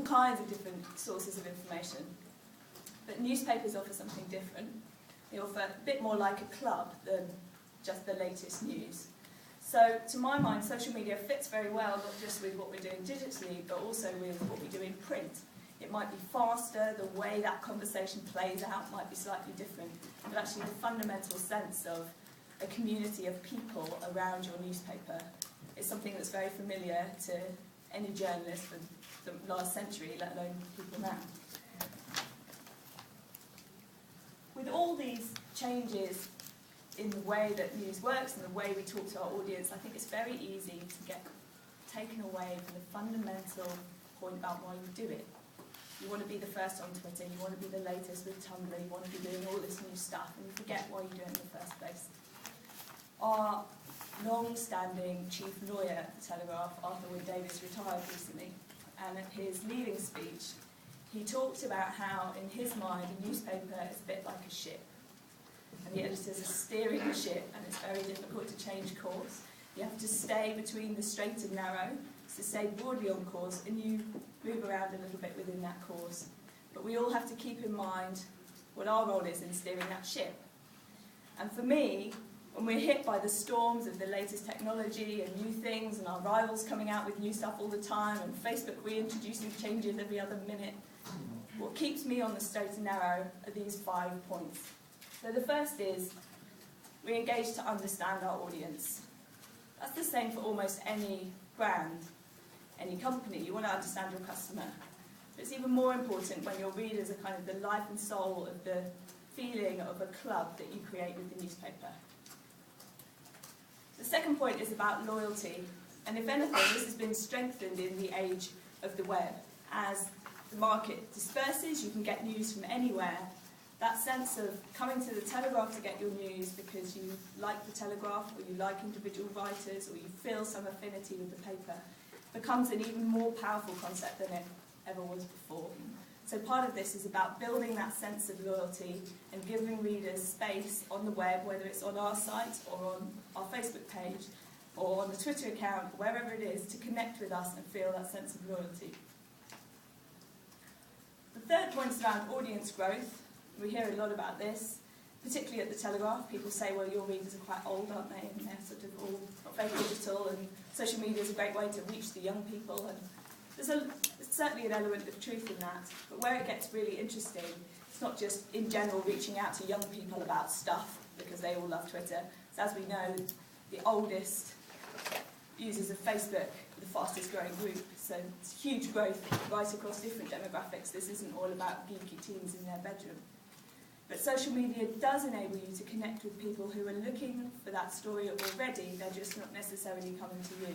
kinds of different sources of information. But newspapers offer something different. They offer a bit more like a club than just the latest news. So, to my mind, social media fits very well, not just with what we're doing digitally, but also with what we do in print. It might be faster, the way that conversation plays out might be slightly different, but actually the fundamental sense of a community of people around your newspaper is something that's very familiar to any journalist for the last century, let alone people now. With all these changes in the way that news works and the way we talk to our audience, I think it's very easy to get taken away from the fundamental point about why you do it. You want to be the first on Twitter, you want to be the latest with Tumblr, you want to be doing all this new stuff, and you forget why you do it in the first place. Our long-standing chief lawyer at the Telegraph, Arthur Wood Davis, retired recently, and at his leaving speech, he talked about how, in his mind, a newspaper is a bit like a ship. And the editors are steering the ship, and it's very difficult to change course. You have to stay between the straight and narrow, to stay broadly on course, and you move around a little bit within that course. But we all have to keep in mind what our role is in steering that ship. And for me, when we're hit by the storms of the latest technology and new things, and our rivals coming out with new stuff all the time, and Facebook reintroducing changes every other minute, what keeps me on the straight and narrow are these 5 points. So the first is, we engage to understand our audience. That's the same for almost any brand, any company. You want to understand your customer. But it's even more important when your readers are kind of the life and soul of the feeling of a club that you create with the newspaper. The second point is about loyalty. And if anything, this has been strengthened in the age of the web. As the market disperses, you can get news from anywhere. That sense of coming to the Telegraph to get your news because you like the Telegraph, or you like individual writers, or you feel some affinity with the paper, becomes an even more powerful concept than it ever was before. So part of this is about building that sense of loyalty and giving readers space on the web, whether it's on our site or on our Facebook page or on the Twitter account, wherever it is, to connect with us and feel that sense of loyalty. The third point is around audience growth. We hear a lot about this, particularly at the Telegraph. People say, well, your readers are quite old, aren't they? And they're sort of all not very digital, and social media is a great way to reach the young people. And there's certainly an element of truth in that. But where it gets really interesting, it's not just in general reaching out to young people about stuff, because they all love Twitter. So as we know, the oldest users of Facebook are the fastest growing group. So it's huge growth right across different demographics. This isn't all about geeky teens in their bedroom. But social media does enable you to connect with people who are looking for that story already, they're just not necessarily coming to you.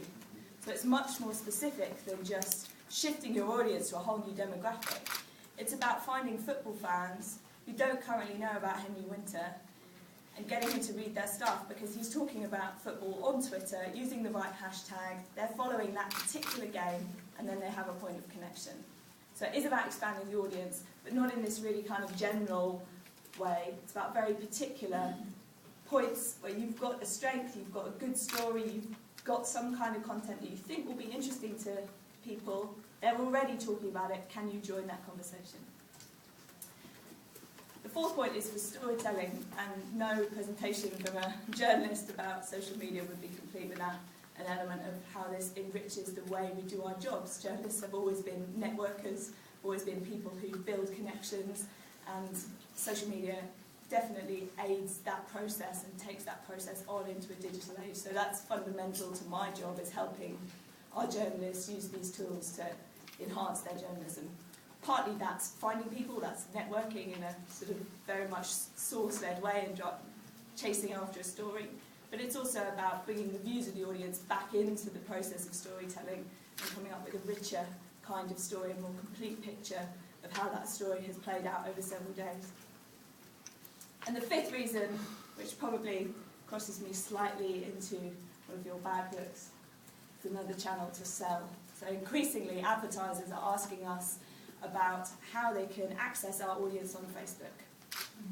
So it's much more specific than just shifting your audience to a whole new demographic. It's about finding football fans who don't currently know about Henry Winter and getting them to read their stuff because he's talking about football on Twitter, using the right hashtag, they're following that particular game, and then they have a point of connection. So it is about expanding the audience, but not in this really kind of general way. It's about very particular points where you've got a strength, you've got a good story, you've got some kind of content that you think will be interesting to people. They're already talking about it. Can you join that conversation? The fourth point is for storytelling, and no presentation from a journalist about social media would be complete without an element of how this enriches the way we do our jobs. Journalists have always been networkers, always been people who build connections, and social media definitely aids that process and takes that process on into a digital age. So that's fundamental to my job, is helping our journalists use these tools to enhance their journalism. Partly that's finding people, that's networking in a sort of very much source-led way and chasing after a story. But it's also about bringing the views of the audience back into the process of storytelling and coming up with a richer kind of story, a more complete picture of how that story has played out over several days. And the fifth reason, which probably crosses me slightly into one of your bad looks, is another channel to sell. So increasingly advertisers are asking us about how they can access our audience on Facebook.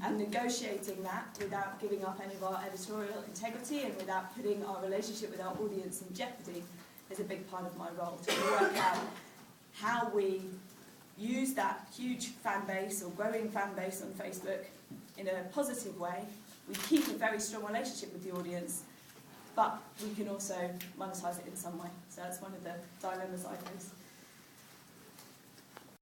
And negotiating that without giving up any of our editorial integrity and without putting our relationship with our audience in jeopardy is a big part of my role, to work out how we use that huge fan base or growing fan base on Facebook in a positive way. We keep a very strong relationship with the audience, but we can also monetize it in some way. So that's one of the dilemmas I face.